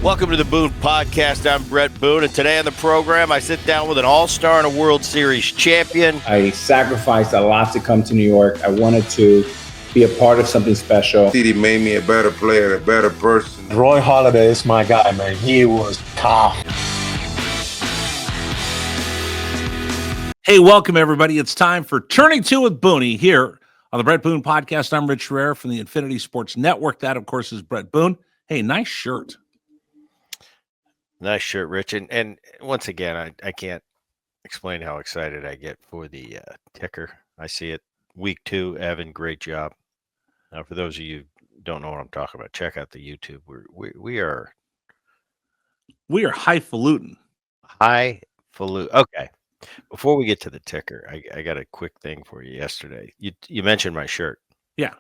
Welcome to the Boone Podcast. I'm Bret Boone, and today on the program, I sit down with an all-star and a World Series champion. I sacrificed a lot to come to New York. I wanted to be a part of something special. He made me a better player, a better person. Roy Halladay is my guy, man. He was tough. Hey, welcome, everybody. It's time for Turning Two with Booney here on the Bret Boone Podcast. I'm Rich Rare from the Infinity Sports Network. That, of course, is Bret Boone. Hey, nice shirt. Nice shirt, Rich. And once again, I can't explain how excited I get for the ticker. I see it week 2. Evan, great job. Now, for those of you who don't know what I'm talking about, check out the YouTube. We are highfalutin. Highfalutin. Okay. Before we get to the ticker, I got a quick thing for you yesterday. You mentioned my shirt. Yeah.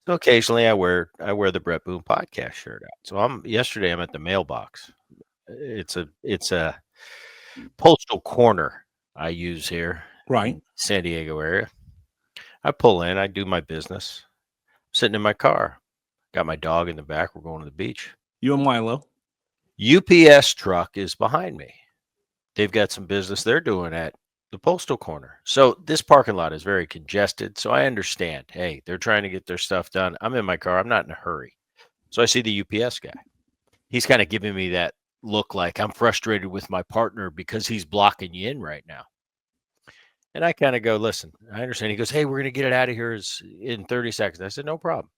So occasionally I wear the Bret Boone Podcast shirt out. So yesterday I'm at the mailbox. It's a postal corner I use here, right? San Diego area. I pull in, I do my business. I'm sitting in my car, got my dog in the back. We're going to the beach. You and Milo. UPS truck is behind me. They've got some business they're doing at the postal corner. So this parking lot is very congested. So I understand. Hey, they're trying to get their stuff done. I'm in my car. I'm not in a hurry. So I see the UPS guy. He's kind of giving me that look like I'm frustrated with my partner because he's blocking you in right now. And I kind of go, listen, I understand. He goes, hey, we're going to get it out of here in 30 seconds. I said, no problem.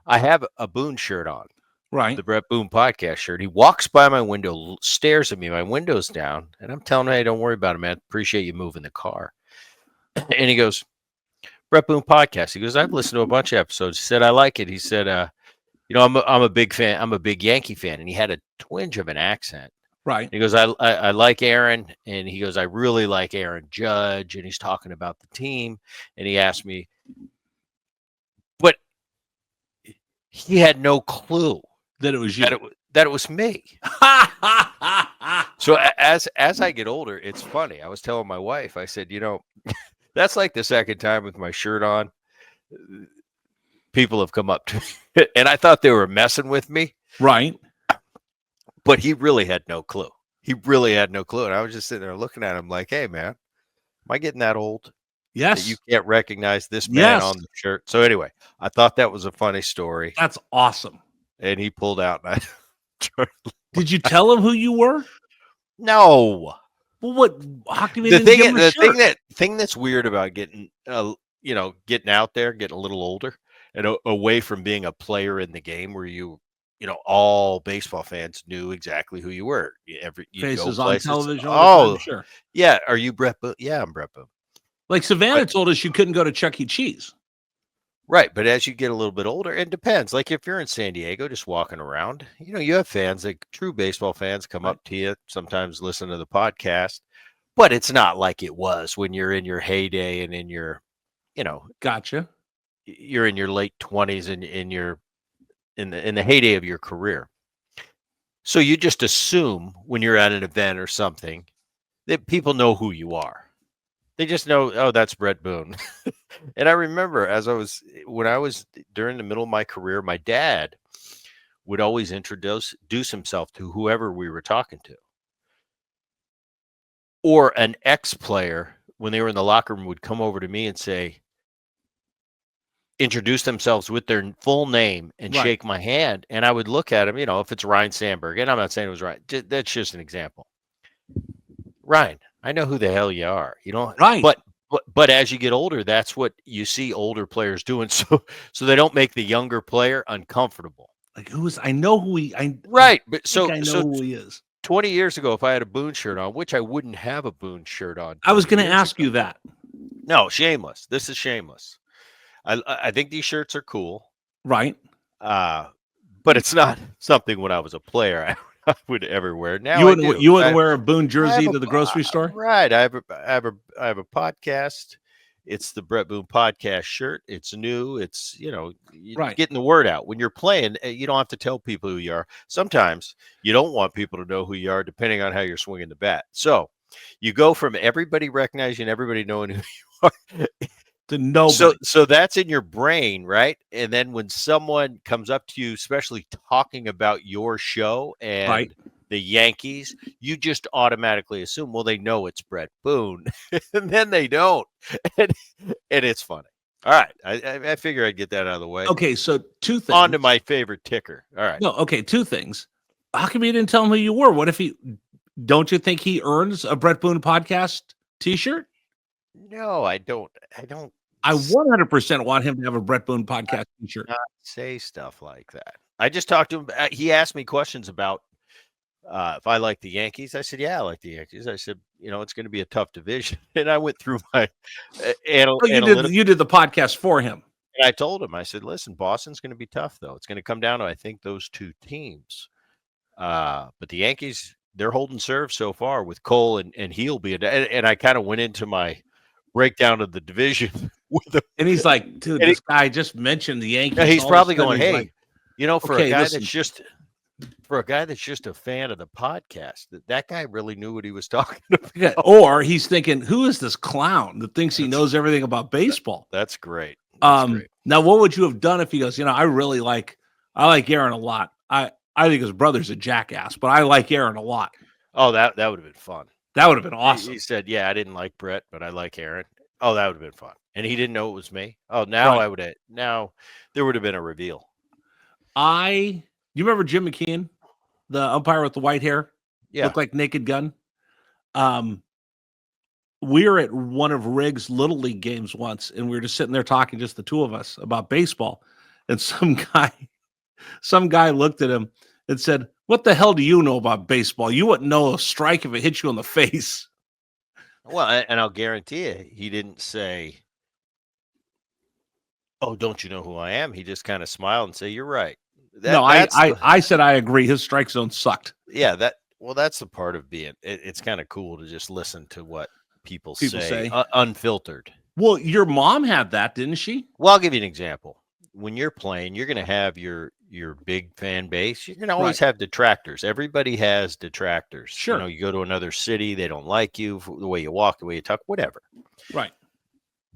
I have a Boone shirt on. Right. The Bret Boone Podcast shirt. He walks by my window, stares at me. My window's down. And I'm telling him, hey, don't worry about it, man. Appreciate you moving the car. And he goes, Bret Boone Podcast. He goes, I've listened to a bunch of episodes. He said, I like it. He said, I'm a big fan. I'm a big Yankee fan. And he had a twinge of an accent. Right. He goes, I like Aaron. And he goes, I really like Aaron Judge. And he's talking about the team. And he asked me, but he had no clue that it was you. That it was me. So as I get older, it's funny. I was telling my wife, I said, that's like the second time with my shirt on. People have come up to me, and I thought they were messing with me. Right. But he really had no clue. And I was just sitting there looking at him like, hey, man, am I getting that old? Yes. That you can't recognize this man on the shirt. So anyway, I thought that was a funny story. That's awesome. And he pulled out. And Did you tell him who you were? No. Well, what? How come the thing that's weird about getting, getting out there, getting a little older, and away from being a player in the game where all baseball fans knew exactly who you were. Faces on television. Oh, sure. Yeah. Are you Bret Boone? Yeah, I'm Bret Boone. Like Savannah told us you couldn't go to Chuck E. Cheese. Right. But as you get a little bit older, it depends. Like if you're in San Diego, just walking around, you have fans, like true baseball fans come up to you, sometimes listen to the podcast, but it's not like it was when you're in your heyday and in your, Gotcha. You're in your late 20s and in the heyday of your career. So you just assume when you're at an event or something that people know who you are. They just know, oh, that's Bret Boone. And I remember when I was during the middle of my career, my dad would always introduce himself to whoever we were talking to. Or an ex-player, when they were in the locker room, would come over to me and say, introduce themselves with their full name and shake my hand. And I would look at him, if it's Ryan Sandberg, and I'm not saying it was Ryan, that's just an example. Ryan, I know who the hell you are, Right. But as you get older, that's what you see older players doing. So they don't make the younger player uncomfortable. Like I know who he, right. But I know who he is. 20 years ago, if I had a Boone shirt on, which I wouldn't have a Boone shirt on. I was going to ask you that. No, shameless. This is shameless. I think these shirts are cool. Right. But it's not something when I was a player I would ever wear. Now you wouldn't wear a Boone jersey to the grocery store? Right. I have a podcast. It's the Bret Boone Podcast shirt. It's new. It's, getting the word out. When you're playing, you don't have to tell people who you are. Sometimes you don't want people to know who you are, depending on how you're swinging the bat. So you go from everybody recognizing everybody knowing who you are. To nobody. So that's in your brain, right? And then when someone comes up to you, especially talking about your show and Right. the Yankees, you just automatically assume, well, they know it's Bret Boone, and then they don't, and, and it's funny. All right, I figure I'd get that out of the way. Okay, so two things. On to my favorite ticker. All right. No, okay, two things. How come you didn't tell him who you were? What if don't you think he earns a Bret Boone podcast t-shirt? No, I don't. I 100% want him to have a Bret Boone podcast t-shirt. Not say stuff like that. I just talked to him. He asked me questions about if I like the Yankees. I said, yeah, I like the Yankees. I said, it's going to be a tough division. And I went through my You did the podcast for him. And I told him, I said, listen, Boston's going to be tough, though. It's going to come down to, I think, those two teams. But the Yankees, they're holding serve so far with Cole and Heel being, and I kind of went into my breakdown of the division with him. And he's like, dude, this guy just mentioned the Yankees. Yeah, he's probably going, hey, like, for a guy that's just a fan of the podcast, that guy really knew what he was talking about. Yeah, or he's thinking, who is this clown that thinks he knows everything about baseball? That's great. Now, what would you have done if he goes, I like Aaron a lot. I think his brother's a jackass, but I like Aaron a lot. Oh, that would have been fun. That would have been awesome. He said, yeah, I didn't like Bret, but I like Aaron. Oh, that would have been fun. And he didn't know it was me. Oh, now right. There would have been a reveal. You remember Jim McKeon, the umpire with the white hair? Yeah. Looked like Naked Gun. We were at one of Riggs' Little League games once, and we were just sitting there talking, just the two of us, about baseball. And some guy looked at him and said, what the hell do you know about baseball? You wouldn't know a strike if it hit you in the face. Well, and I'll guarantee you, he didn't say, oh, don't you know who I am? He just kind of smiled and said, you're right. I said I agree. His strike zone sucked. Yeah, that's the part of being. It's kind of cool to just listen to what people say. Unfiltered. Well, your mom had that, didn't she? Well, I'll give you an example. When you're playing, you're going to have your big fan base. You're going to always have detractors. Everybody has detractors. Sure. You go to another city, they don't like you, the way you walk, the way you talk, whatever. Right.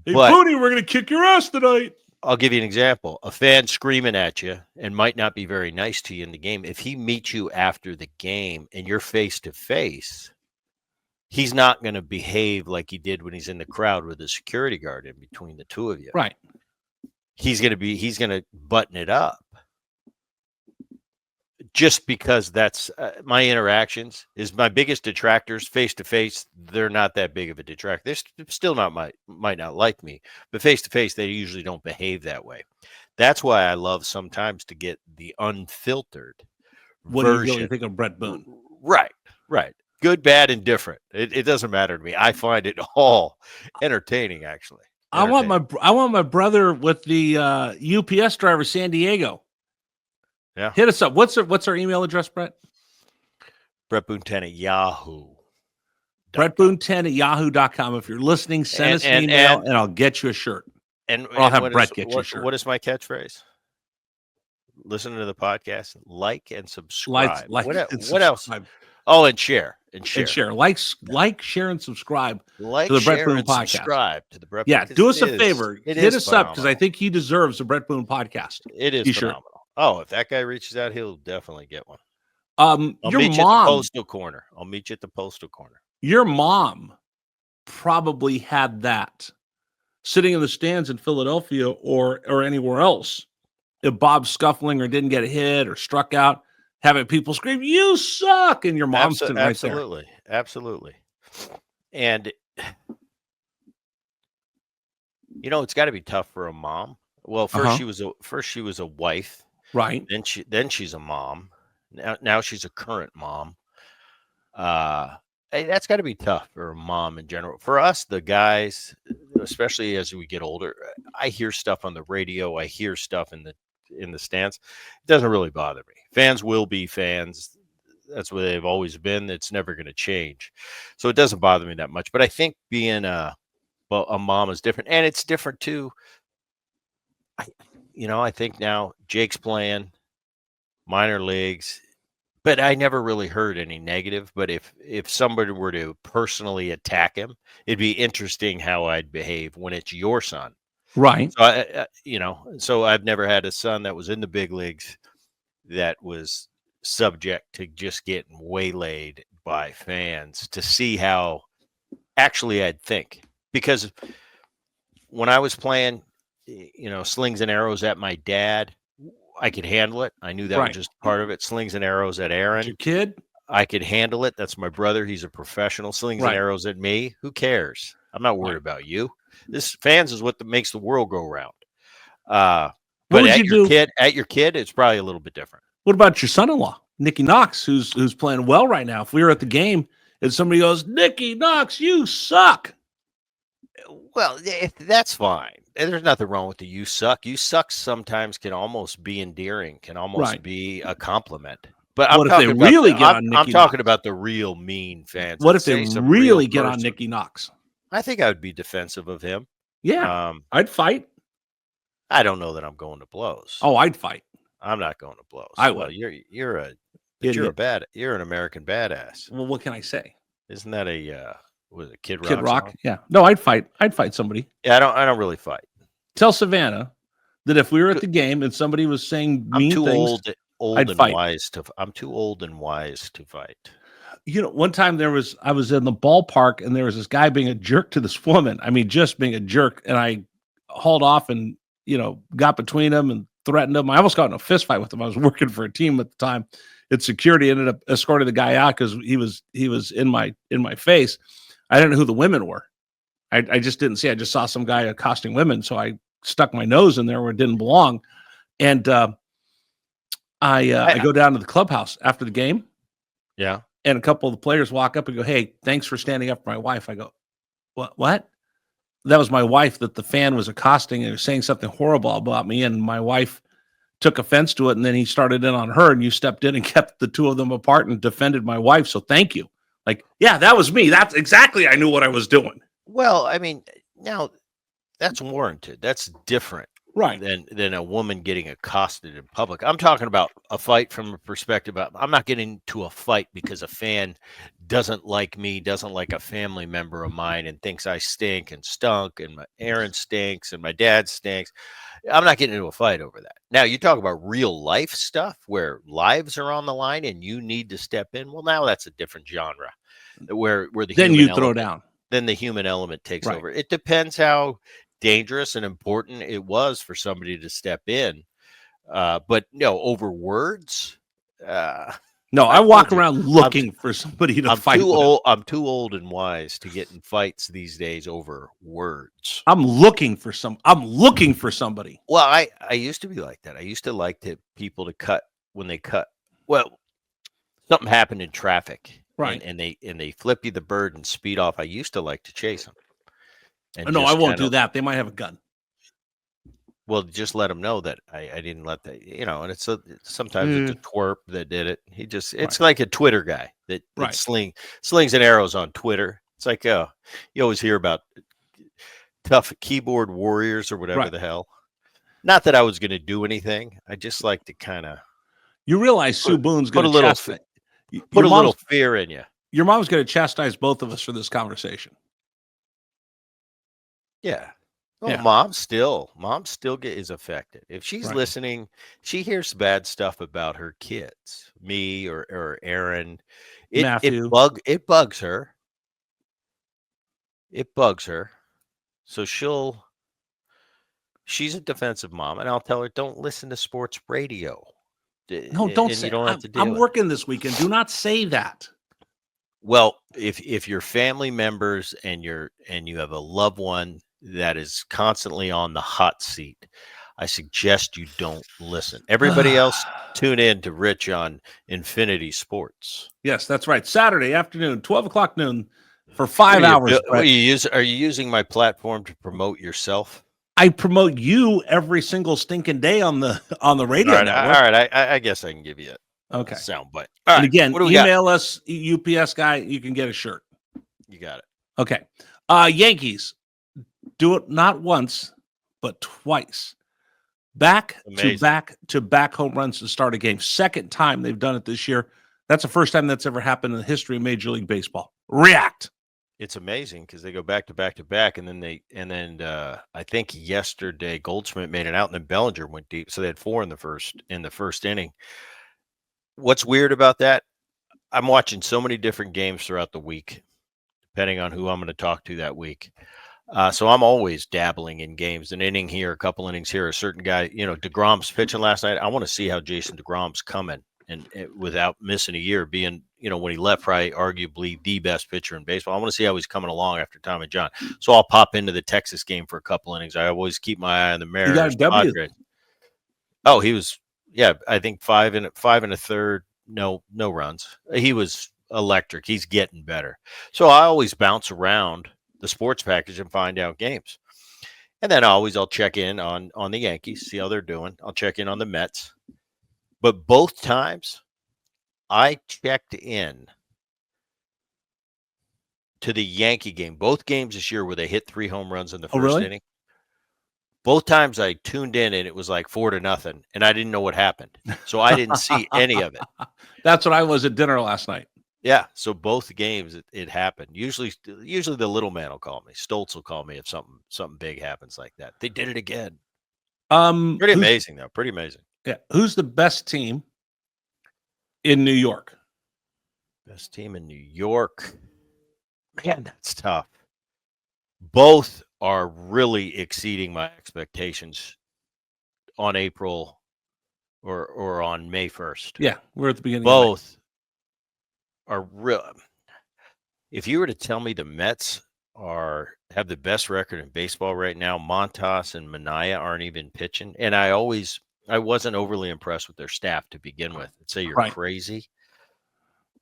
Hey, Booney, we're going to kick your ass tonight. I'll give you an example. A fan screaming at you and might not be very nice to you in the game. If he meets you after the game and you're face to face, he's not going to behave like he did when he's in the crowd with a security guard in between the two of you. Right. He's going to button it up. Just because that's my interactions is my biggest detractors face to face. They're not that big of a detractor. They're still might not like me, but face to face, they usually don't behave that way. That's why I love sometimes to get the unfiltered what version. Do you really think of Bret Boone? Right. Good, bad, and different. It doesn't matter to me. I find it all entertaining, actually. I want my brother with the UPS driver, San Diego. Yeah. Hit us up. What's our email address, Bret? BretBoone10 at Yahoo. BretBoone10 at yahoo.com. If you're listening, send us an email and I'll get you a shirt. And I'll have Bret get you a shirt. What is my catchprise? Listen to the podcast, like and subscribe. What else? Oh, and share. Like, share, and subscribe to the Bret Boone podcast. Subscribe to the Bret. Yeah, do us a favor. Hit us up because I think he deserves a Bret Boone podcast. It is phenomenal. Oh, if that guy reaches out, he'll definitely get one. I'll meet you at the Postal Corner. I'll meet you at the Postal Corner. Your mom probably had that sitting in the stands in Philadelphia or anywhere else. If Bob's scuffling or didn't get hit or struck out, having people scream, "You suck!" and your mom's sitting right there. Absolutely. And it's got to be tough for a mom. Well, first she was a wife. Right. Then she's a mom. Now she's a current mom. That's got to be tough for a mom in general. For us, the guys, especially as we get older, I hear stuff on the radio. I hear stuff in the stands. It doesn't really bother me. Fans will be fans. That's what they've always been. It's never going to change. So it doesn't bother me that much. But I think being a mom is different, and it's different too. I think now Jake's playing minor leagues. But I never really heard any negative. But if somebody were to personally attack him, it'd be interesting how I'd behave when it's your son. Right. So so I've never had a son that was in the big leagues that was subject to just getting waylaid by fans to see how actually I'd think. Because when I was playing, slings and arrows at my dad, I could handle it. I knew that was Right. just part of it. Slings and arrows at Your Aaron, kid? I could handle it. That's my brother. He's a professional. Slings and Right. arrows at me. Who cares? I'm not worried Right. about you. This fans is what makes the world go round. But would at you your do? kid, it's probably a little bit different. What about your son-in-law, Nicky Knox, who's playing well right now? If we were at the game and somebody goes, Nicky Knox, you suck. Well, that's fine. And there's nothing wrong with the "you suck." You suck sometimes can almost be endearing, can almost Right. be a compliment. But What if they really get on I'm Nicky talking Knox? about the real mean fans. What that if they say some really real get on person. Nicky Knox? I think I would be defensive of him. Yeah, I'd fight. I don't know that I'm going to blows. Oh, I'd fight. I'm not going to blows. I Well, would. you're an American badass. Well, what can I say? Isn't that was it Kid Rock? Kid Rock? song? Yeah. No, I'd fight. I'd fight somebody. Yeah, I don't really fight. Tell Savannah that if we were at the game and somebody was saying I'm mean too things, old I'd and fight. wise to. I'm too old and wise to fight. One time I was in the ballpark and there was this guy being a jerk to this woman. I mean, just being a jerk. And I hauled off and, got between them and threatened him. I almost got in a fist fight with him. I was working for a team at the time. It's security ended up escorting the guy out because he was in my face. I didn't know who the women were. I just didn't see. I just saw some guy accosting women. So I stuck my nose in there where it didn't belong. And I go down to the clubhouse after the game. Yeah. And a couple of the players walk up and go, "Hey, thanks for standing up for my wife." I go, What? That was my wife that the fan was accosting and was saying something horrible about me. And my wife took offense to it. And then he started in on her and you stepped in and kept the two of them apart and defended my wife. So thank you. Like, yeah, that was me. That's exactly. I knew what I was doing. Well, I mean, now that's warranted. That's different. Right. Than a woman getting accosted in public. I'm talking about a fight from a perspective of I'm not getting into a fight because a fan doesn't like me, doesn't like a family member of mine, and thinks I stink and stunk, and my Aaron stinks and my dad stinks. I'm not getting into a fight over that. Now you talk about real life stuff where lives are on the line and you need to step in. Well, now that's a different genre where the Then human you throw element- down. Then the human element takes Right. over. It depends how dangerous and important it was for somebody to step in. But no, over words. No, I walk around looking for somebody to fight. I'm too old and wise to get in fights these days over words. I'm looking for somebody. Well, I used to be like that. I used to like people to cut when they cut. Well, something happened in traffic, Right. And they flip you the bird and speed off. I used to like to chase them. And No, I just won't kinda- do that. They might have a gun. Well, just let them know that I didn't let that, and sometimes it's a twerp that did it. It's like a Twitter guy that Right. slings and arrows on Twitter. It's like, you always hear about tough keyboard warriors or whatever Right. the hell. Not that I was going to do anything. I just like to kind of You realize Sue Boone's going put a to little chastise. put a little fear in you. Your mom's going to chastise both of us for this conversation. Yeah. Well, Yeah. mom still is affected. If she's Right. listening, she hears bad stuff about her kids, me or Aaron. Matthew. It bugs her. It bugs her. So she's a defensive mom, and I'll tell her, don't listen to sports radio. No, don't And say. you don't have to deal I'm with it. working this weekend. Do not say that. Well, if you're family members and you have a loved one that is constantly on the hot seat, I suggest you don't listen. Everybody else tune in to Rich on Infinity Sports. Yes, that's right. Saturday afternoon, 12 o'clock noon for 5 hours. Are you using my platform to promote yourself? I promote you every single stinking day on the radio All right, network. all right. I guess I can give you Okay. a sound bite. All And right, again, what do we got? email us, UPS guy. You can get a shirt. You got it. Okay. Yankees do it not once, but twice. Back Amazing. to back home runs to start a game. Second time they've done it this year. That's the first time that's ever happened in the history of Major League Baseball. React. It's amazing because they go back to back to back, and then I think yesterday Goldschmidt made it out, and then Bellinger went deep, so they had 4 in the first inning. What's weird about that? I'm watching so many different games throughout the week, depending on who I'm going to talk to that week. So I'm always dabbling in games, an inning here, a couple innings here, a certain guy. DeGrom's pitching last night. I want to see how Jason DeGrom's coming, and without missing a year, being when he left, probably arguably the best pitcher in baseball. I want to see how he's coming along after Tommy John. So I'll pop into the Texas game for a couple innings. I always keep my eye on the Mariners. You got a W. Padres. Oh, he was, I think 5 and a third, no runs. He was electric. He's getting better. So I always bounce around the sports package and find out games. And then I'll check in on the Yankees, see how they're doing. I'll check in on the Mets. But both times I checked in to the Yankee game, both games this year where they hit 3 home runs in the first inning. Both times I tuned in and it was like 4-0, and I didn't know what happened. So I didn't see any of it. That's what I was at dinner last night. Yeah, so both games it happened. Usually the little man will call me. Stoltz will call me if something big happens like that. They did it again. Pretty amazing though. Pretty amazing. Yeah. Who's the best team in New York? Best team in New York. Man, that's tough. Both are really exceeding my expectations on April or on May 1st. Yeah, we're at the beginning. Both are real. If you were to tell me the Mets have the best record in baseball right now, Montas and Minaya aren't even pitching, and I wasn't overly impressed with their staff to begin with. I'd say you're crazy.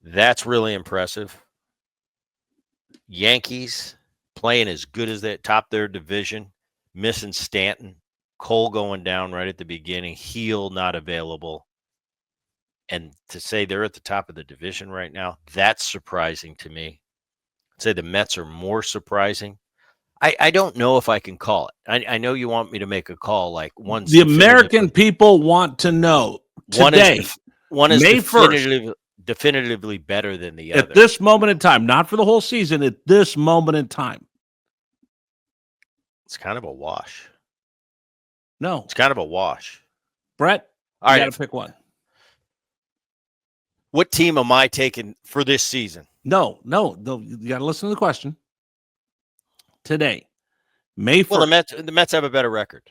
That's really impressive. Yankees playing as good as that, top their division, missing Stanton, Cole going down right at the beginning, Heel not available. And to say they're at the top of the division right now, that's surprising to me. I'd say the Mets are more surprising. I don't know if I can call it. I know you want me to make a call like once. The American people want to know today. One is May 1st. Definitively better than the other. At this moment in time, not for the whole season, at this moment in time. It's kind of a wash. No. It's kind of a wash. Brett, you got to pick one. What team am I taking for this season? No. You got to listen to the question. Today, May 1st. Well, the Mets have a better record.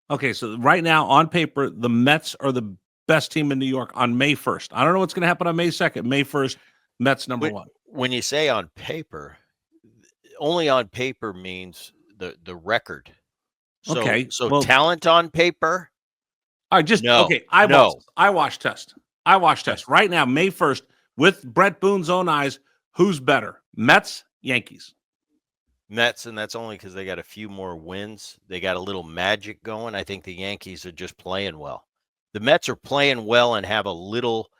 Okay, so right now, on paper, the Mets are the best team in New York on May 1st. I don't know what's going to happen on May 2nd. May 1st, Mets number 1. When you say on paper, only on paper means the record. So, okay. So talent on paper? I watch test. Right now, May 1st, with Bret Boone's own eyes, who's better? Mets, Yankees. Mets, and that's only because they got a few more wins. They got a little magic going. I think the Yankees are just playing well. The Mets are playing well and have a little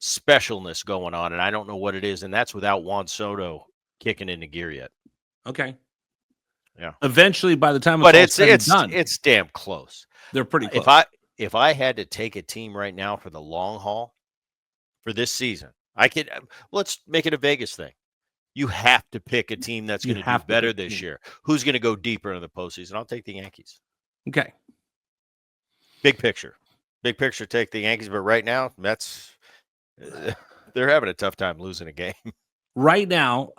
specialness going on, and I don't know what it is, and that's without Juan Soto kicking into gear yet. Okay. Yeah. Eventually, by the time it's done, it's damn close. They're pretty close. If I had to take a team right now for the long haul for this season, let's make it a Vegas thing. You have to pick a team that's going to do better this year. Who's going to go deeper in the postseason? I'll take the Yankees. Okay. Big picture, take the Yankees. But right now, Mets, they're having a tough time losing a game. Right now,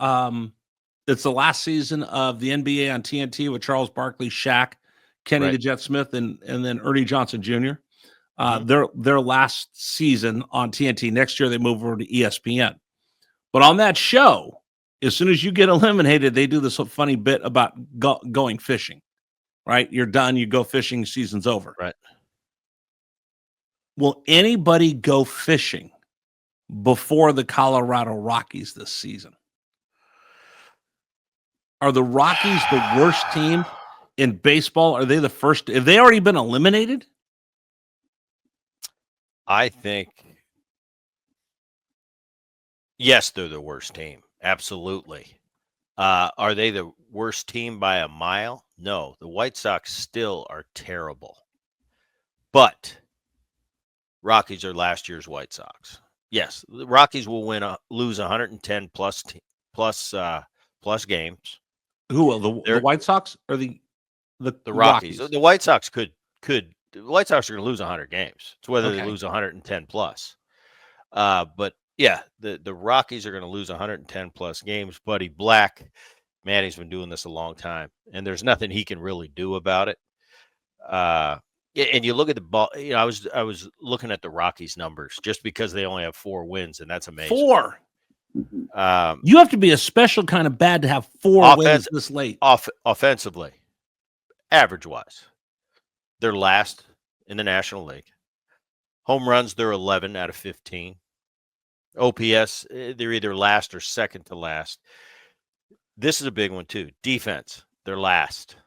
it's the last season of the NBA on TNT with Charles Barkley, Shaq, Kenny the Jet Smith, and then Ernie Johnson Jr. Their last season on TNT. Next year, they move over to ESPN. But on that show, as soon as you get eliminated, they do this funny bit about going fishing, right? You're done. You go fishing. Season's over. Right. Will anybody go fishing before the Colorado Rockies this season? Are the Rockies the worst team in baseball? Are they the first? Have they already been eliminated? I think, yes, they're the worst team. Absolutely. Are they the worst team by a mile? No. The White Sox still are terrible. But Rockies are last year's White Sox. Yes, the Rockies will lose 110 plus games. Who will the They're White Sox or the the Rockies. Rockies? The White Sox could the White Sox are going to lose 100 games. It's whether they Okay. lose 110 plus. But yeah, the Rockies are going to lose 110 plus games. Buddy Black, man, he's been doing this a long time, and there's nothing he can really do about it. And you look at the ball. You know, I was looking at the Rockies numbers just because they only have 4 wins, and that's amazing. 4. Um, You have to be a special kind of bad to have 4 wins this late. Offensively, average wise, they're last in the National League. Home runs, they're 11 out of 15. OPS, they're either last or second to last. This is a big one, too. Defense, they're last.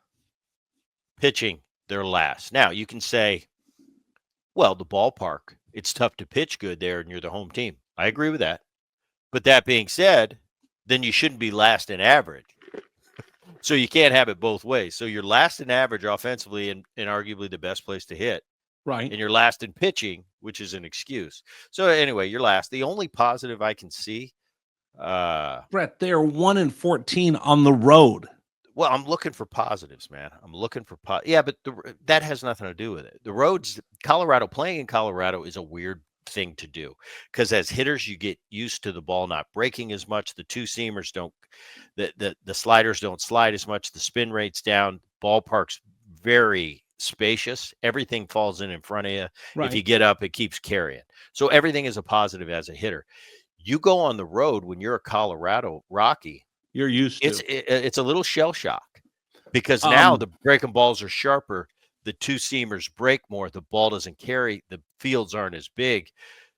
Pitching, they're last. Now, you can say, well, the ballpark, it's tough to pitch good there and you're the home team. I agree with that. But that being said, then you shouldn't be last in average. So you can't have it both ways. So you're last in average offensively and arguably the best place to hit. Right. And you're last in pitching, which is an excuse. So anyway, you're last. The only positive I can see. Bret, they are 1-14 on the road. Well, I'm looking for positives, man. I'm looking for yeah, but that has nothing to do with it. The roads, playing in Colorado is a weird thing to do because as hitters, you get used to the ball not breaking as much. The two seamers don't, the sliders don't slide as much. The spin rate's down. Ballpark's very spacious. Everything falls in front of you. Right. If you get up, it keeps carrying. So everything is a positive as a hitter. You go on the road when you're a Colorado Rocky. You're used to it's a little shell shock because now the breaking balls are sharper. The two seamers break more. The ball doesn't carry. The fields aren't as big.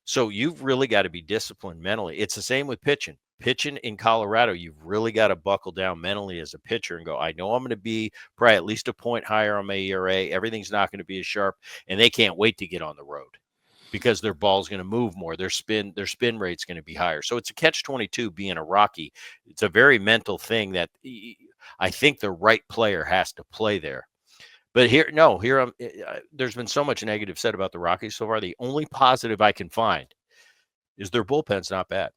So you've really got to be disciplined mentally. It's the same with pitching. Pitching in Colorado, you've really got to buckle down mentally as a pitcher and go, I know I'm going to be probably at least a point higher on my ERA. Everything's not going to be as sharp. And they can't wait to get on the road because their ball's going to move more. Their spin rate's going to be higher. So it's a catch-22 being a Rocky. It's a very mental thing that I think the right player has to play there. But there's been so much negative said about the Rockies so far. The only positive I can find is their bullpen's not bad,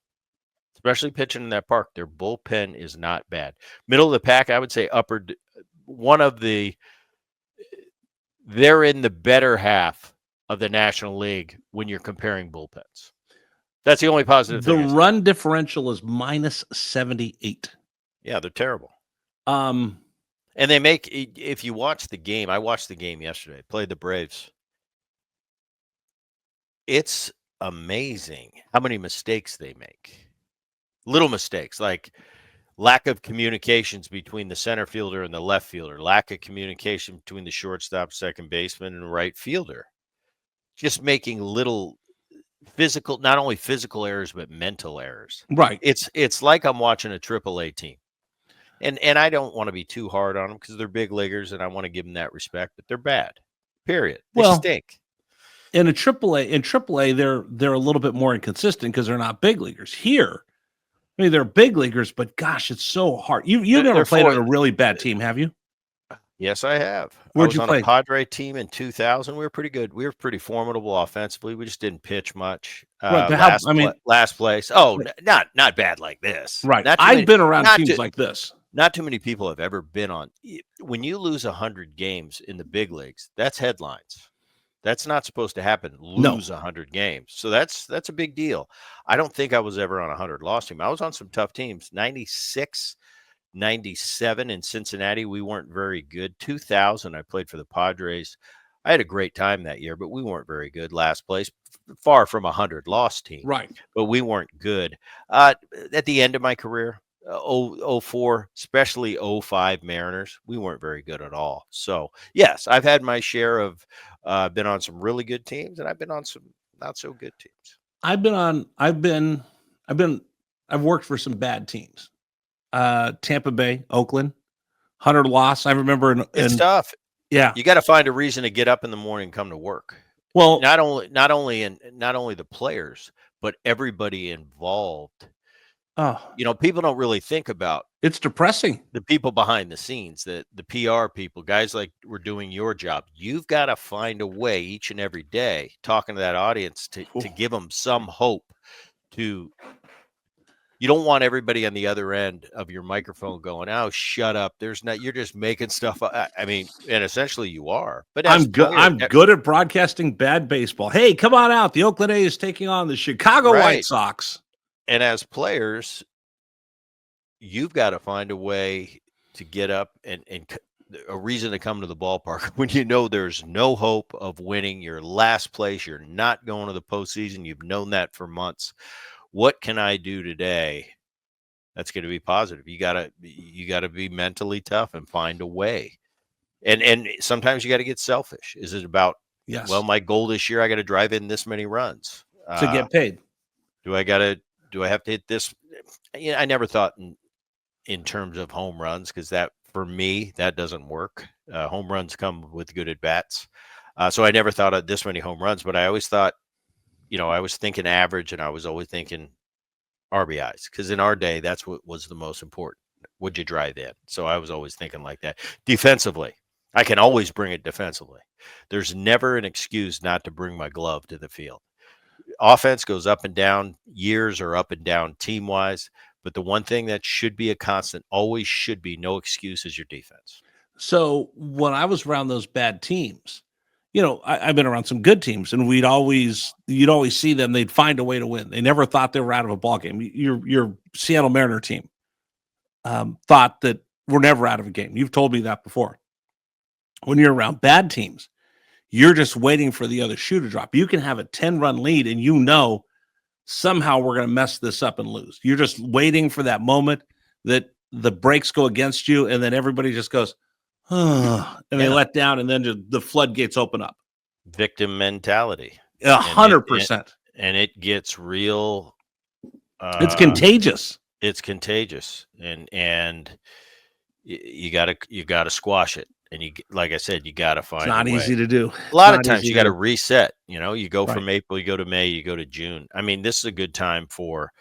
especially pitching in that park. Their bullpen is not bad. Middle of the pack, I would say they're in the better half of the National League when you're comparing bullpens. That's the only positive thing. The run differential is -78. Yeah, they're terrible. And they make, if you watch the game, I watched the game yesterday, played the Braves. It's amazing how many mistakes they make. Little mistakes, like lack of communications between the center fielder and the left fielder, lack of communication between the shortstop, second baseman, and right fielder. Just making little not only physical errors, but mental errors. Right. It's like I'm watching a AAA team. And I don't want to be too hard on them because they're big leaguers and I want to give them that respect, but they're bad. Period. They stink. In AAA, they're a little bit more inconsistent because they're not big leaguers. Here, I mean, they're big leaguers, but gosh, it's so hard. You've never played on a really bad team, have you? Yes, I have. Where'd you play? On a Padre team in 2000. We were pretty good. We were pretty formidable offensively. We just didn't pitch much. Right, last place. Oh, not bad like this. Right. I've been around teams like this. Not too many people have ever been on. When you lose 100 games in the big leagues, that's headlines. That's not supposed to happen. Lose 100 games. So that's a big deal. I don't think I was ever on a 100-loss team. I was on some tough teams. 96, 97 in Cincinnati, we weren't very good. 2000, I played for the Padres. I had a great time that year, but we weren't very good. Last place, far from a 100-loss team. Right. But we weren't good. At the end of my career, 04, especially 05 Mariners, we weren't very good at all. So, yes, I've had my share of been on some really good teams, and I've been on some not so good teams. I've worked for some bad teams. Tampa Bay, Oakland, 100-loss. I remember It's tough. Yeah. You got to find a reason to get up in the morning and come to work. Well, not only the players, but everybody involved. People don't really think about. It's depressing. The people behind the scenes, the PR people, guys like we're doing your job. You've got to find a way each and every day talking to that audience to give them some hope to. You don't want everybody on the other end of your microphone going, "Oh, shut up." There's not. You're just making stuff up. I mean, and essentially you are. But as I'm good. player, I'm good at broadcasting bad baseball. Hey, come on out. The Oakland A's is taking on the Chicago White Right. Sox. And as players, you've got to find a way to get up and a reason to come to the ballpark when you know there's no hope of winning. Your last place. You're not going to the postseason. You've known that for months. What can I do today that's going to be positive? You gotta be mentally tough and find a way. And sometimes you got to get selfish. Is it about, Yes. well, my goal this year, I got to drive in this many runs To get paid. do I have to hit this? I never thought in terms of home runs, because that, for me, that doesn't work. Home runs come with good at bats. So I never thought of this many home runs, but I always thought, I was thinking average, and I was always thinking RBIs, because in our day, that's what was the most important. Would you drive in? So I was always thinking like that. Defensively, I can always bring it defensively. There's never an excuse not to bring my glove to the field. Offense goes up and down, years are up and down team wise, but the one thing that should be a constant, always should be, no excuse, is your defense. So when I was around those bad teams, I've been around some good teams, and you'd always see them. They'd find a way to win. They never thought they were out of a ball game. Your Seattle Mariner team thought that we're never out of a game. You've told me that before. When you're around bad teams, you're just waiting for the other shoe to drop. You can have a 10-run lead, and somehow we're going to mess this up and lose. You're just waiting for that moment that the brakes go against you, and then everybody just goes, and they let down, and then the floodgates open up. Victim mentality. 100%. And it gets real. It's contagious. It's contagious, and you gotta squash it. And like I said, you gotta find. It's not a way. easy to do. A lot of times you got to reset. You go Right. from April, you go to May, you go to June. I mean, this is a good time for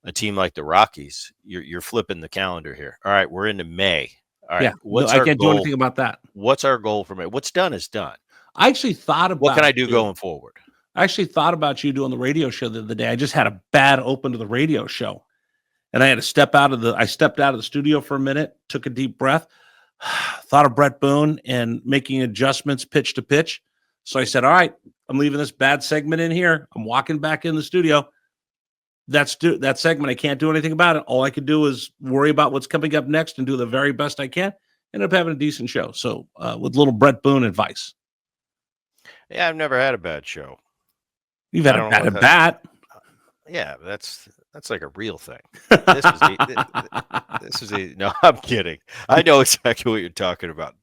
a team like the Rockies. You're flipping the calendar here. All right, we're into May. All right, I can't do anything about that. What's our goal for May? What's done is done. I actually thought about what can I do going forward. I actually thought about you doing the radio show the other day. I just had a bad open to the radio show, and I had to stepped out of the studio for a minute, took a deep breath, thought of Bret Boone and making adjustments pitch to pitch. So I said, all right, I'm leaving this bad segment in here. I'm walking back in the studio. That segment, I can't do anything about it. All I could do is worry about what's coming up next and do the very best I can. End up having a decent show. So with little Bret Boone advice. Yeah, I've never had a bad show. You've had a bat. Yeah, that's like a real thing. This is no, I'm kidding. I know exactly what you're talking about.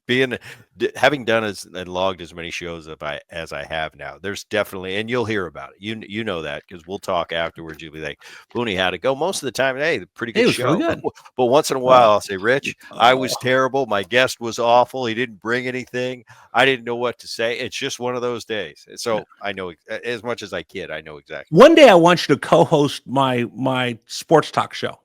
Having done and logged as many shows as I have now, there's definitely, and you'll hear about it. You know that, because we'll talk afterwards. You'll be like, Boone, how'd it go? Most of the time, hey, pretty good show. Really good. But once in a while, I'll say, Rich, I was terrible. My guest was awful. He didn't bring anything. I didn't know what to say. It's just one of those days. So I know, as much as I kid, I know exactly. One day I want you to co-host my sports talk show.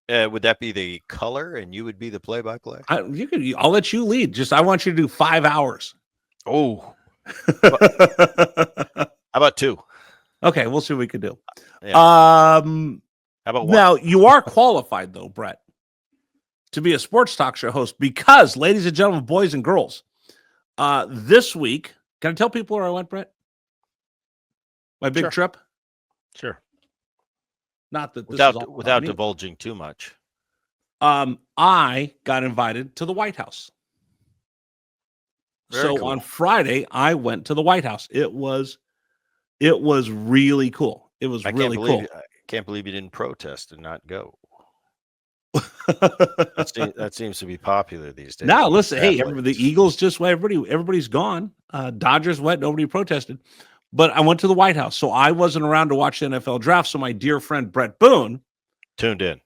Would that be the color, and you would be the play-by-play? I'll let you lead. I want you to do 5 hours. Oh, how about 2? Okay, we'll see what we can do. Yeah. How about 1? Now, you are qualified, though, Bret, to be a sports talk show host, because, ladies and gentlemen, boys and girls, this week, can I tell people where I went, Bret? My big trip? Sure. Not that this without divulging too much. I got invited to the White House. Very cool. On Friday, I went to the White House. It was really cool. It was really cool. I can't believe you didn't protest and not go. That seems to be popular these days. Now, listen, hey, the Eagles just went. Everybody's gone. Dodgers went. Nobody protested. But I went to the White House, so I wasn't around to watch the NFL draft. So my dear friend Bret Boone tuned in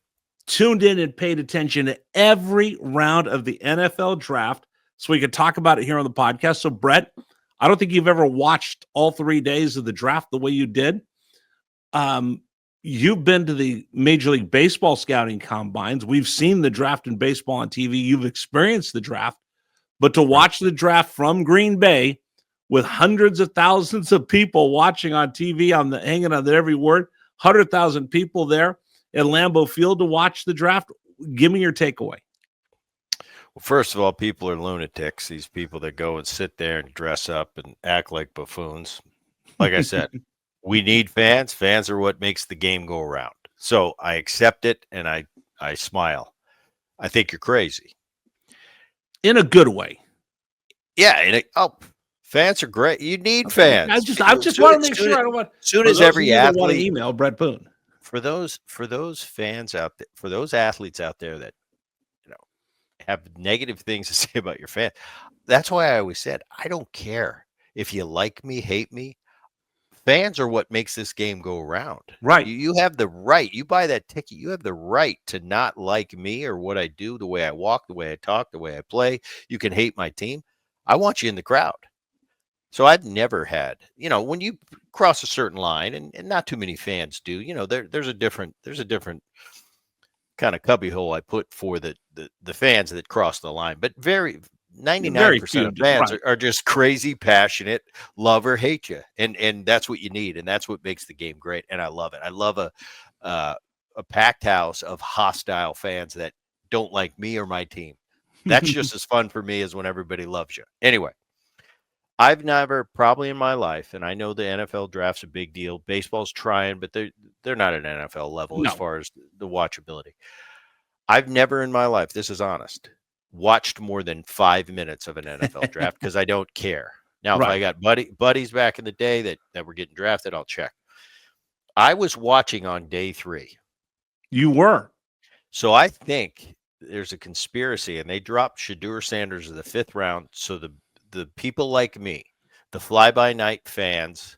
and paid attention to every round of the NFL draft, so we could talk about it here on the podcast. So, Bret, I don't think you've ever watched all 3 days of the draft the way you did. You've been to the Major League Baseball scouting combines. We've seen the draft in baseball on TV. You've experienced the draft, but to watch the draft from Green Bay with hundreds of thousands of people watching on TV, hanging on every word, 100,000 people there at Lambeau Field to watch the draft. Give me your takeaway. Well, first of all, people are lunatics. These people that go and sit there and dress up and act like buffoons. Like I said, we need fans. Fans are what makes the game go around. So I accept it and I smile. I think you're crazy. In a good way. Yeah. Fans are great. You need fans. I just want to make sure I don't want. Soon as every athlete want to email Bret Boone. For those fans out there, for those athletes out there that have negative things to say about your fan, that's why I always said I don't care if you like me, hate me. Fans are what makes this game go around. Right. You have the right. You buy that ticket. You have the right to not like me or what I do, the way I walk, the way I talk, the way I play. You can hate my team. I want you in the crowd. So I've never had, when you cross a certain line, and not too many fans do, there's a different kind of cubbyhole I put for the fans that cross the line. But 99% of fans are just crazy, passionate, love or hate you. And that's what you need. And that's what makes the game great. And I love it. I love a packed house of hostile fans that don't like me or my team. That's just as fun for me as when everybody loves you. Anyway, I've never, probably in my life, and I know the NFL draft's a big deal. Baseball's trying, but they're not at NFL level as far as the watchability. I've never in my life, this is honest, watched more than 5 minutes of an NFL draft because I don't care. Now, if I got buddies back in the day that were getting drafted, I'll check. I was watching on day 3. You were. So I think there's a conspiracy, and they dropped Shedeur Sanders in the 5th round. So the people like me, the fly-by-night fans,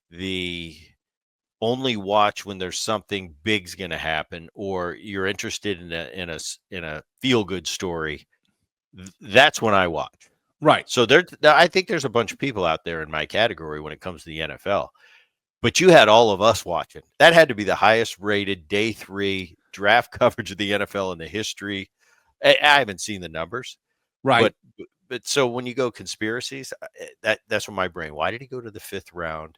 the only watch when there's something big's going to happen, or you're interested in a feel-good story. That's when I watch. Right. So I think there's a bunch of people out there in my category when it comes to the NFL. But you had all of us watching. That had to be the highest rated day 3 draft coverage of the NFL in the history. I haven't seen the numbers. Right. But so when you go conspiracies, that's what my brain. Why did he go to the 5th round?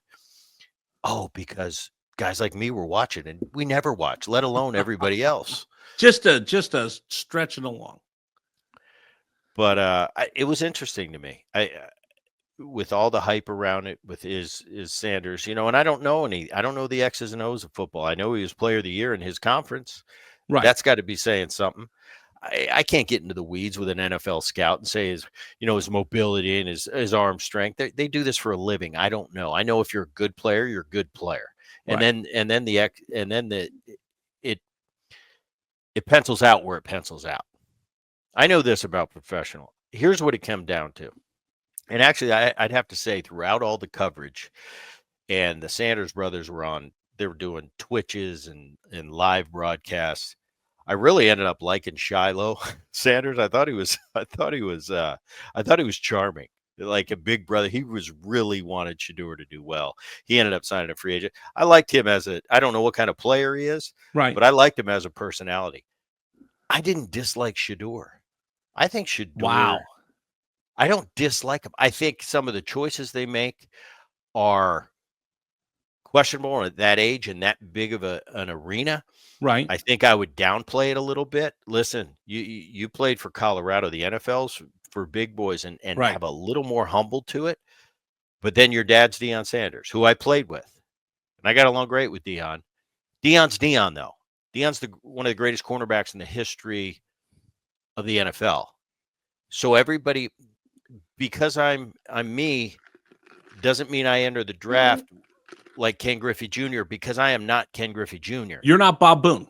Oh, because guys like me were watching, and we never watch, let alone everybody else. Just a stretching along. But it was interesting to me. With all the hype around it, with is Sanders, and I don't know the X's and O's of football. I know he was Player of the Year in his conference. Right. That's got to be saying something. I can't get into the weeds with an NFL scout and say his mobility and his arm strength. They do this for a living. I don't know. I know if you're a good player, you're a good player. And then it pencils out where it pencils out. I know this about professional. Here's what it came down to. And actually, I'd have to say throughout all the coverage, and the Sanders brothers they were doing Twitches and live broadcasts. I really ended up liking Shiloh Sanders. I thought he was charming, like a big brother. He was really wanted Shedeur to do well. He ended up signing a free agent. I liked him I don't know what kind of player he is, right? But I liked him as a personality. I didn't dislike Shedeur. I think Shedeur. Wow. I don't dislike him. I think some of the choices they make are questionable at that age and that big of an arena. Right. I think I would downplay it a little bit. Listen, you played for Colorado, the NFL's for big boys, and have a little more humble to it. But then your dad's Deion Sanders, who I played with. And I got along great with Deion. Deion's Deion, though. Deion's one of the greatest cornerbacks in the history of the NFL. So everybody, because I'm me, doesn't mean I enter the draft like Ken Griffey Jr. because I am not Ken Griffey Jr. You're not Bob Boone.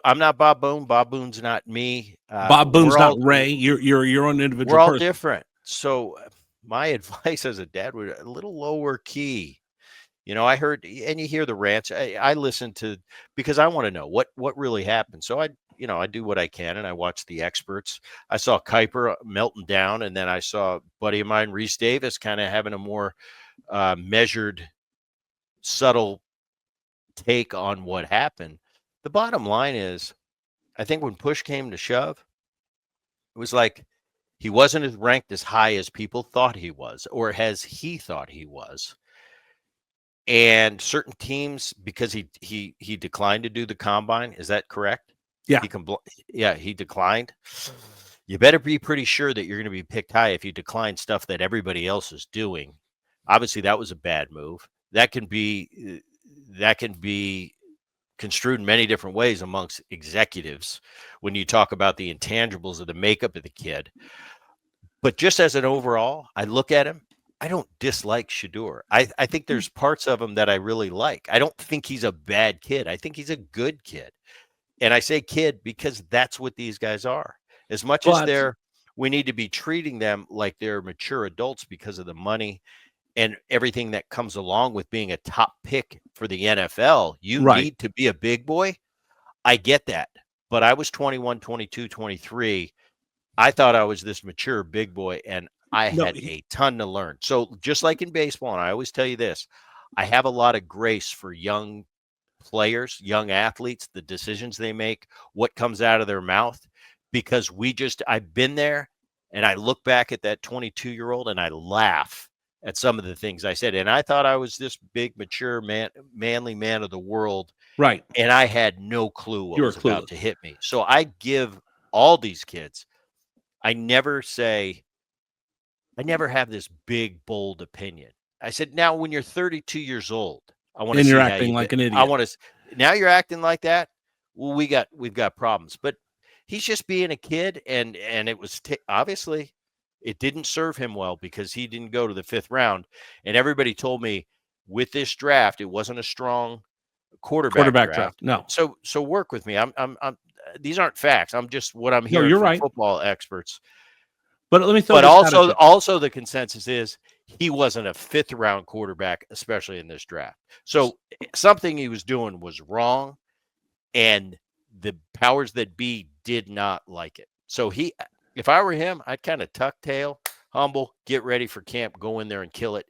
I'm not Bob Boone. Bob Boone's not me. Bob Boone's not Ray. You're your own individual. We're all person. different. So my advice as a dad was a little lower key. I heard, and you hear the rants. I listen to, because I want to know what really happened. So I do what I can, and I watch the experts. I saw Kuiper melting down, and then I saw a buddy of mine, Reese Davis, kind of having a more measured, subtle take on what happened. The bottom line is, I think when push came to shove, it was like He wasn't ranked as high as people thought he was, or as he thought he was. And certain teams, because he declined to do the combine, is that correct? Yeah. He declined. You better be pretty sure that you're going to be picked high if you decline stuff that everybody else is doing. Obviously, that was a bad move. That can be construed in many different ways amongst executives when you talk about the intangibles of the makeup of the kid. But just as an overall, I look at him. I don't dislike Shedeur. I think there's parts of him that I really like. I don't think he's a bad kid. I think he's a good kid. And I say kid because that's what these guys are. As much as we need to be treating them like they're mature adults because of the money and everything that comes along with being a top pick for the NFL. You need to be a big boy. I get that. But I was 21, 22, 23. I thought I was this mature big boy, and I had a ton to learn. So just like in baseball, and I always tell you this, I have a lot of grace for young players, young athletes, the decisions they make, what comes out of their mouth, because I've been there, and I look back at that 22-year-old and I laugh at some of the things I said. And I thought I was this big, mature manly man of the world. Right. And I had no clue what was about to hit me. So I give all these kids, I never have this big, bold opinion. I said, now when you're 32 years old, I want to see you're how acting like an idiot. Now you're acting like that. Well, we've got problems, but he's just being a kid. And it was obviously it didn't serve him well because he didn't go to the 5th round. And everybody told me with this draft, it wasn't a strong quarterback draft. No. So work with me. I'm these aren't facts. I'm just what I'm hearing from football experts. But let me throw But also the consensus is he wasn't a 5th round quarterback, especially in this draft. So something he was doing was wrong, and the powers that be did not like it. So if I were him, I'd kind of tuck tail, humble, get ready for camp, go in there and kill it,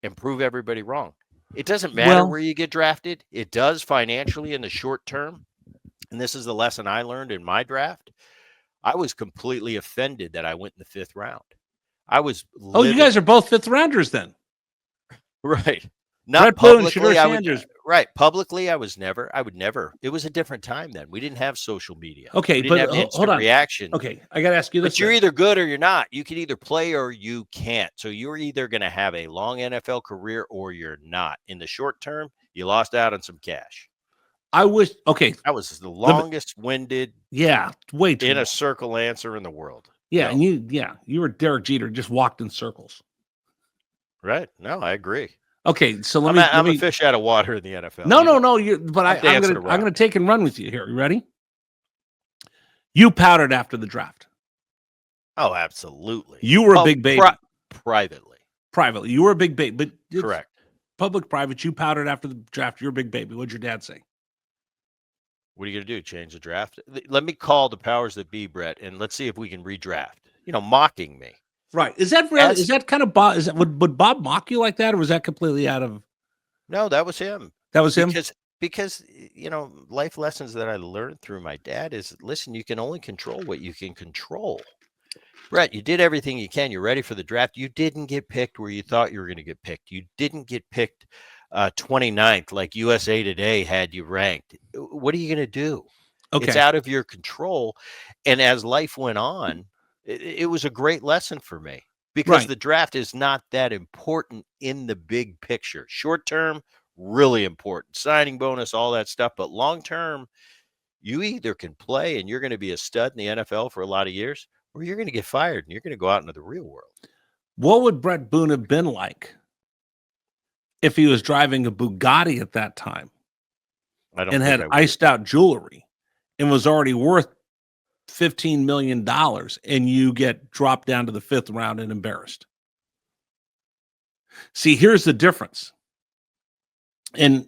and prove everybody wrong. It doesn't matter where you get drafted. It does financially in the short term. And this is the lesson I learned in my draft. I was completely offended that I went in the 5th round. I was you guys are both 5th rounders then. Right. Not Bret Boone, publicly. Shedeur Sanders. Publicly, I would never. It was a different time then. We didn't have social media. Okay, we didn't but have instant hold on. reaction. Okay, I got to ask you this. But you're either good or you're not. You can either play or you can't. So you're either going to have a long NFL career or you're not. In the short term, you lost out on some cash. I wish. Okay, that was the longest-winded. Yeah, way too in long. a circle answer in the world. Yeah, no. And you were Derek Jeter, just walked in circles. Right. No, I agree. Okay, so I'm a fish out of water in the NFL. No. I'm gonna take and run with you here. You ready? You powdered after the draft. Oh, absolutely. You were a big baby. Privately, you were a big baby. But correct. Public, private. You powdered after the draft. You're a big baby. What'd your dad say? What are you going to do? Change the draft? Let me call the powers that be, Bret, and let's see if we can redraft. Mocking me. Right. Is that really, is that kind of Bob? Would Bob mock you like that, or was that completely out of? No, that was him. That was him? Because life lessons that I learned through my dad is, listen, you can only control what you can control. Bret, you did everything you can. You're ready for the draft. You didn't get picked where you thought you were going to get picked. You didn't get picked 29th like USA Today had you ranked. What are you going to do? Okay. It's out of your control. And as life went on, it was a great lesson for me because the draft is not that important in the big picture. Short term, really important. Signing bonus, all that stuff. But long term, you either can play and you're going to be a stud in the NFL for a lot of years, or you're going to get fired and you're going to go out into the real world. What would Bret Boone have been like if he was driving a Bugatti at that time and had iced out jewelry and was already worth $15 million, and you get dropped down to the 5th round and embarrassed? See, here's the difference. And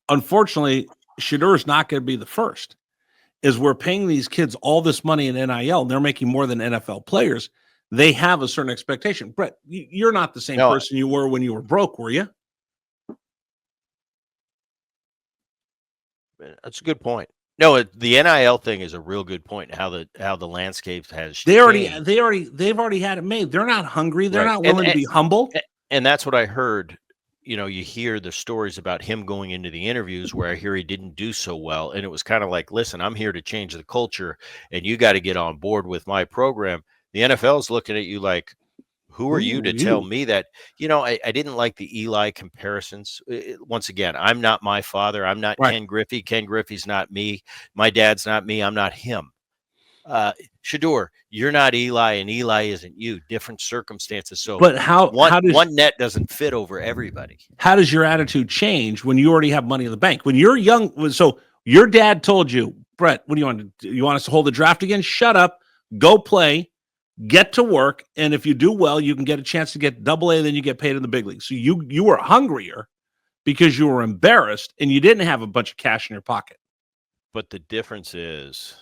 unfortunately, Shedeur's not going to be the first. Is we're paying these kids all this money in NIL, and they're making more than NFL players. They have a certain expectation. Bret, you're not the same person you were when you were broke, were you? That's a good point. No, the NIL thing is a real good point. How the landscape has They've changed. already had it made. They're not hungry. They're Right. not willing to be humble. And that's what I heard. You hear the stories about him going into the interviews where I hear he didn't do so well. And it was kind of like, listen, I'm here to change the culture and you got to get on board with my program. The NFL's looking at you like, who are you to tell me that? I didn't like the Eli comparisons. Once again, I'm not my father. I'm not Ken Griffey. Ken Griffey's not me. My dad's not me. I'm not him. Shedeur, you're not Eli, and Eli isn't you. Different circumstances. So, but one net doesn't fit over everybody. How does your attitude change when you already have money in the bank? When you're young, so your dad told you, Bret, what do you want to do? You want us to hold the draft again? Shut up, go play, get to work, and if you do well, you can get a chance to get AA. Then you get paid in the big leagues. So you were hungrier because you were embarrassed and you didn't have a bunch of cash in your pocket. But the difference is.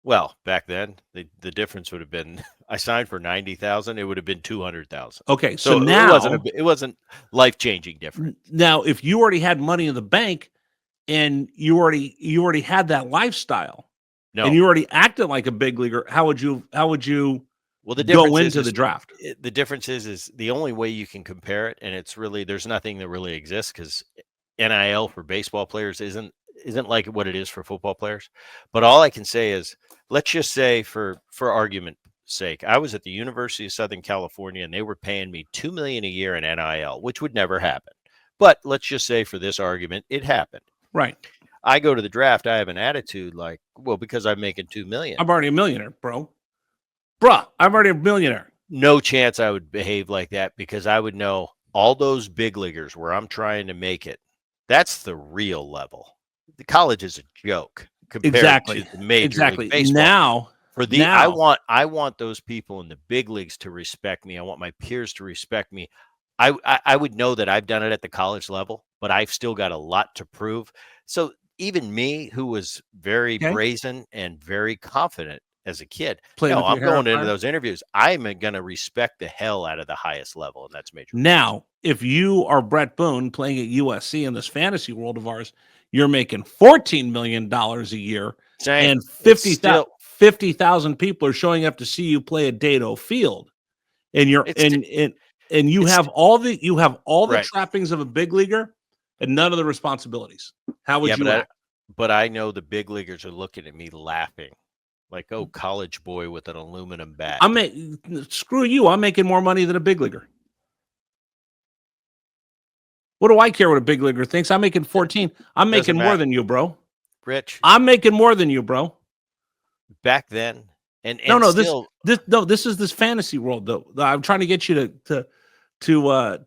Well, back then, the difference would have been I signed for 90,000. It would have been 200,000. Okay, so now it wasn't life-changing different. Now, if you already had money in the bank and you already had that lifestyle, and you already acted like a big leaguer, how would you well, the go into the draft? The difference is the only way you can compare it, and it's really there's nothing that really exists because NIL for baseball players isn't like what it is for football players. But all I can say is, let's just say for argument's sake, I was at the University of Southern California and they were paying me $2 million a year in NIL, which would never happen. But let's just say for this argument, it happened. Right. I go to the draft. I have an attitude like, well, because I'm making $2 million. I'm already a millionaire, bro. Bruh, I'm already a millionaire. No chance I would behave like that because I would know all those big leaguers where I'm trying to make it. That's the real level. The college is a joke compared to the major league baseball. I want those people in the big leagues to respect me. I want my peers to respect me. I would know that I've done it at the college level, but I've still got a lot to prove. So even me, who was very brazen and very confident as a kid, I'm going into those interviews. I'm going to respect the hell out of the highest level, and that's major. Now, if you are Bret Boone playing at USC in this fantasy world of ours, you're making $14 million a year, and 50,000 people are showing up to see you play at Dado Field, and you have all the trappings of a big leaguer and none of the responsibilities. How would you act? But I know the big leaguers are looking at me laughing, like, "Oh, college boy with an aluminum bat." Screw you! I'm making more money than a big leaguer. What do I care what a big leaguer thinks? I'm making 14. I'm making more than you, bro. Rich. I'm making more than you, bro. Back then. This is this fantasy world though. I'm trying to get you to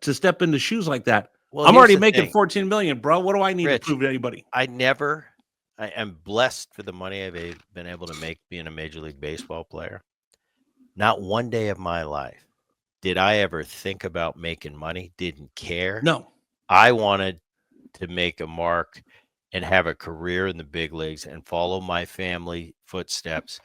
step into shoes like that. Well, I'm already making 14 million, bro. What do I need to prove to anybody? I am blessed for the money I've been able to make being a Major League Baseball player. Not one day of my life did I ever think about making money. Didn't care. No. I wanted to make a mark and have a career in the big leagues and follow my family footsteps.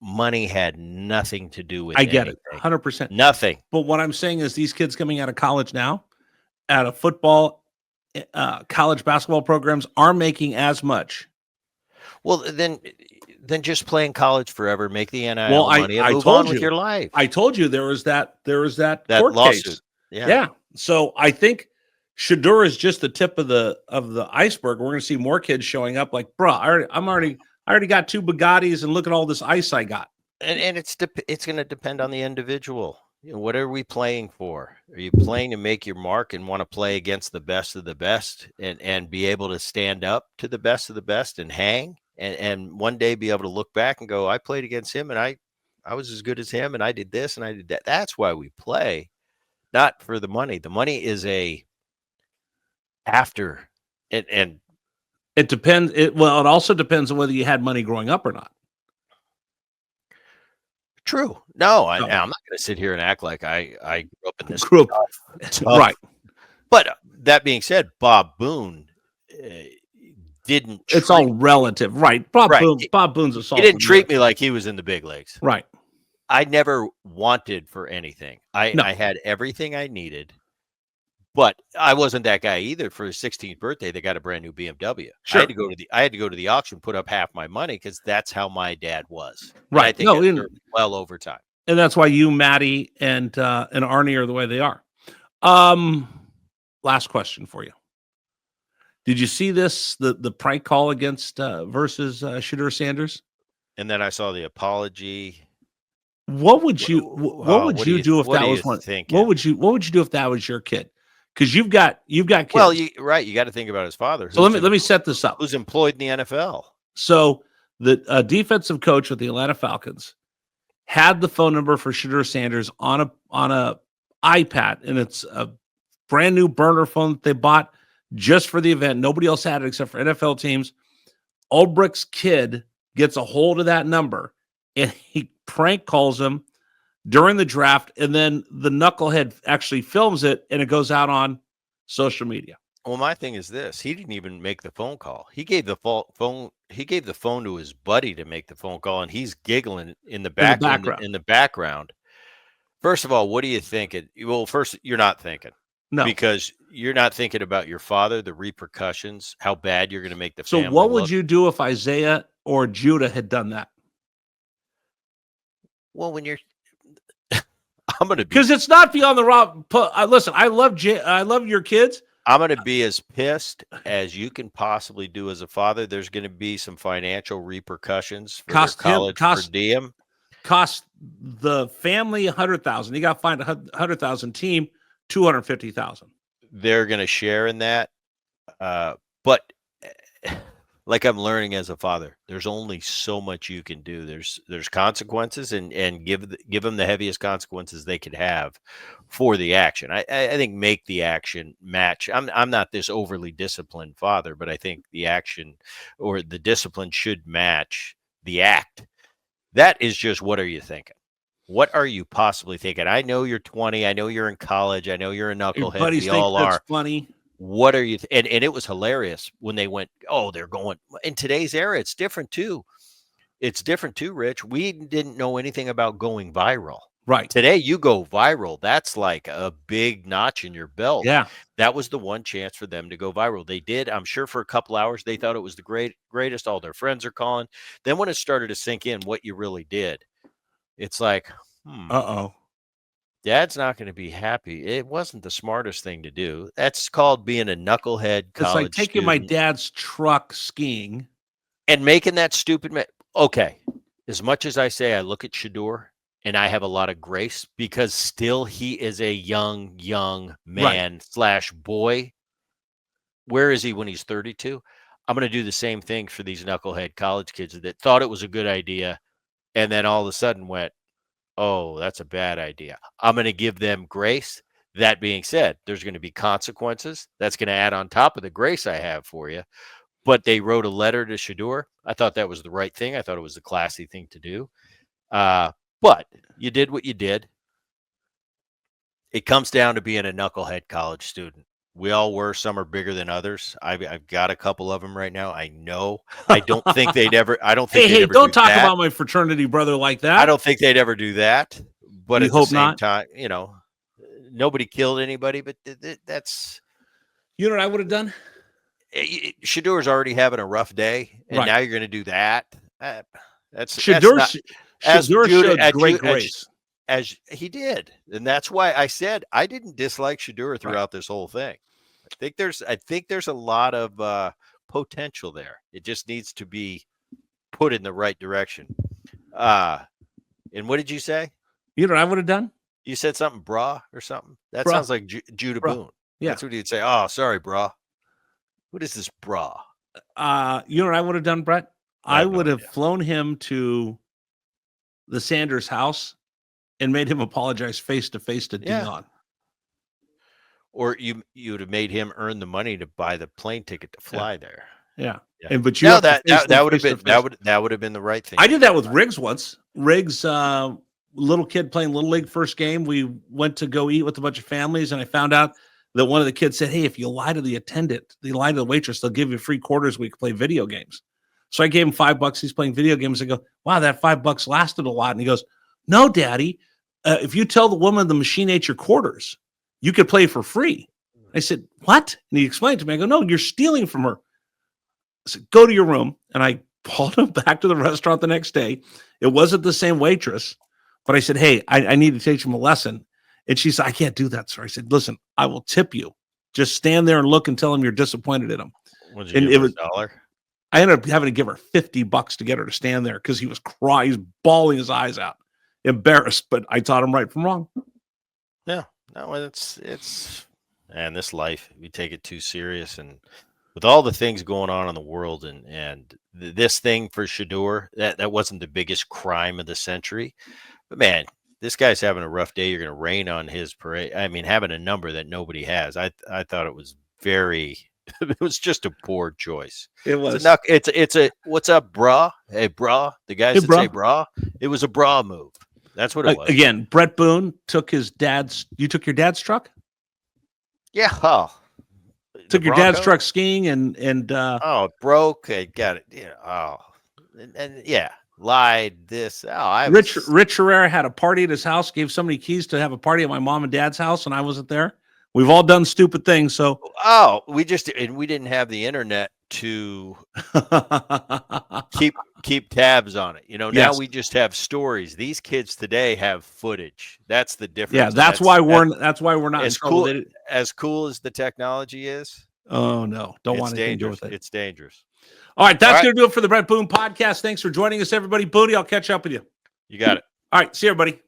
Money had nothing to do with anything. I get it, 100%. Nothing. But what I'm saying is these kids coming out of college now, out of football, college basketball programs are making as much. Well, then just play in college forever, make the NIL money, and move on with your life. I told you there was that court lawsuit. Case. Yeah. So I think Shedeur is just the tip of the iceberg. We're going to see more kids showing up like, bro, I already got 2 Bugattis and look at all this ice I got. And it's going to depend on the individual. What are we playing for? Are you playing to make your mark and want to play against the best of the best and be able to stand up to the best of the best and hang and one day be able to look back and go, I played against him and I was as good as him and I did this and I did that. That's why we play, not for the money. The money is after and it depends. It also depends on whether you had money growing up or not. True. No, I'm not going to sit here and act like I grew up in this. Tough. Right. But that being said, Bob Boone didn't. It's all relative, right? Bob Boone's a salt. He didn't treat me like he was in the big leagues. Right. I never wanted for anything. I had everything I needed, But I wasn't that guy either. For his 16th birthday, they got a brand new BMW. Sure. I had to go to the auction, put up half my money because that's how my dad was. And I Right. think No, it served well over time. and that's why you, Maddie, and Arnie are the way they are. Last question for you. Did you see this, the prank call against versus Shedeur Sanders? And then I saw the apology. What would you do if what that are was you one? thinking? What would you do if that was your kid? Because you've got kids. Well, you got to think about his father. So let me set this up. Who's employed in the NFL? So the defensive coach with the Atlanta Falcons had the phone number for Shedeur Sanders on a iPad, and it's a brand new burner phone that they bought just for the event. Nobody else had it except for NFL teams. Ulbrich's kid gets a hold of that number, and he prank calls him during the draft, and then the knucklehead actually films it, and it goes out on social media. Well, my thing is this: he didn't even make the phone call. He gave the phone. He gave the phone to his buddy to make the phone call, and he's giggling in the background. In the background. First of all, what are you thinking? Well, first, you're not thinking. No, because you're not thinking about your father, the repercussions, how bad you're going to make the family. So, what would look. you do if Isaiah or Judah had done that? Well, when you're, I'm going to be, because it's not beyond the raw. Listen, I love your kids. I'm going to be as pissed as you can possibly do as a father. There's going to be some financial repercussions for their college per diem. Cost the family $100,000. He got fined $100,000. Team $250,000. They're going to share in that, but like I'm learning as a father, there's only so much you can do. There's consequences, and give them the heaviest consequences they could have for the action. I think make the action match. I'm not this overly disciplined father, but I think the action or the discipline should match the act. That is just, what are you thinking? What are you possibly thinking? I know you're 20. I know you're in college. I know you're a knucklehead. We all are. Funny. What are you? And it was hilarious when they went, oh, they're going. In today's era, it's different too. It's different too, Rich. We didn't know anything about going viral. Right. Today, you go viral. That's like a big notch in your belt. Yeah. That was the one chance for them to go viral. They did. I'm sure for a couple hours, they thought it was the greatest. All their friends are calling. Then when it started to sink in what you really did, it's like, Dad's not going to be happy. It wasn't the smartest thing to do. That's called being a knucklehead college It's like taking student my dad's truck skiing and making that stupid. Okay. As much as I say I look at Shedeur and I have a lot of grace because still he is a young man / boy. Where is he when he's 32? I'm going to do the same thing for these knucklehead college kids that thought it was a good idea and then all of a sudden went, oh, that's a bad idea. I'm going to give them grace. That being said, there's going to be consequences. That's going to add on top of the grace I have for you. But they wrote a letter to Shedeur. I thought that was the right thing. I thought it was the classy thing to do. But you did what you did. It comes down to being a knucklehead college student. We all were. Some are bigger than others. I've got a couple of them right now. I know. I don't think they'd ever. I don't think. Hey, don't talk about my fraternity brother like that. I don't think they'd ever do that. But at the same time, nobody killed anybody. But that's. You know what I would have done? Shedeur's already having a rough day, and now you're going to do that. That's Shedeur showed great grace. As he did, and that's why I said I didn't dislike Shedeur throughout this whole thing. I think there's a lot of potential there. It just needs to be put in the right direction. And what did you say? You know what I would have done? You said something, brah, or something. That brah. Sounds like Judah Boone. Yeah, that's what he'd say. Oh, sorry, brah. What is this, brah? You know what I would have done, Brett? I would have flown him to the Sanders house and made him apologize face to face to Dion. Or you would have made him earn the money to buy the plane ticket to fly there. Yeah. And but you that would have been the right thing. I did that with Riggs once. Riggs, little kid playing Little League first game. We went to go eat with a bunch of families, and I found out that one of the kids said, hey, if you lie to the attendant, you lie to the waitress, they'll give you free quarters. We can play video games. So I gave him $5. He's playing video games. I go, wow, that $5 lasted a lot. And he goes, no, Daddy, if you tell the woman the machine ate your quarters, you could play for free. I said, what? And he explained to me. I go, no, you're stealing from her. I said, go to your room. And I called him back to the restaurant the next day. It wasn't the same waitress, but I said, hey, I need to teach him a lesson. And she said, I can't do that, sir. I said, listen, I will tip you. Just stand there and look and tell him you're disappointed in him. Would you give her $1? I ended up having to give her $50 to get her to stand there because he was crying, he was bawling his eyes out, embarrassed. But I taught him right from wrong. Yeah, no, it's and this life, we take it too serious, and with all the things going on in the world, and this thing for Shedeur, that wasn't the biggest crime of the century, but man, this guy's having a rough day. You're going to rain on his parade. I mean, having a number that nobody has. I thought it was very. It was just a poor choice. It was. It's a what's up, brah? Hey, brah. The guys Hey, that brah. say brah. It was a brah move. That's what it was. Again, Bret Boone took his dad's. You took your dad's truck. Yeah. Oh, Took the your dad's Bronco? truck skiing and Oh, it broke. I got it. Yeah. Oh, and yeah, lied. This. Oh, I Rich was, Herrera had a party at his house. Gave somebody keys to have a party at my mom and dad's house, and I wasn't there. We've all done stupid things. So oh, we didn't have the internet to keep tabs on it. You know, now Yes. we just have stories. These kids today have footage. That's the difference. Yeah, that's why we're not in as trouble. cool as cool as the technology is. Oh no, don't want anything to do dangerous. with it. It's dangerous. All right, that's All right. going to do it for the Bret Boone podcast. Thanks for joining us, everybody. Booty, I'll catch up with you. You got it. All right, see you, everybody.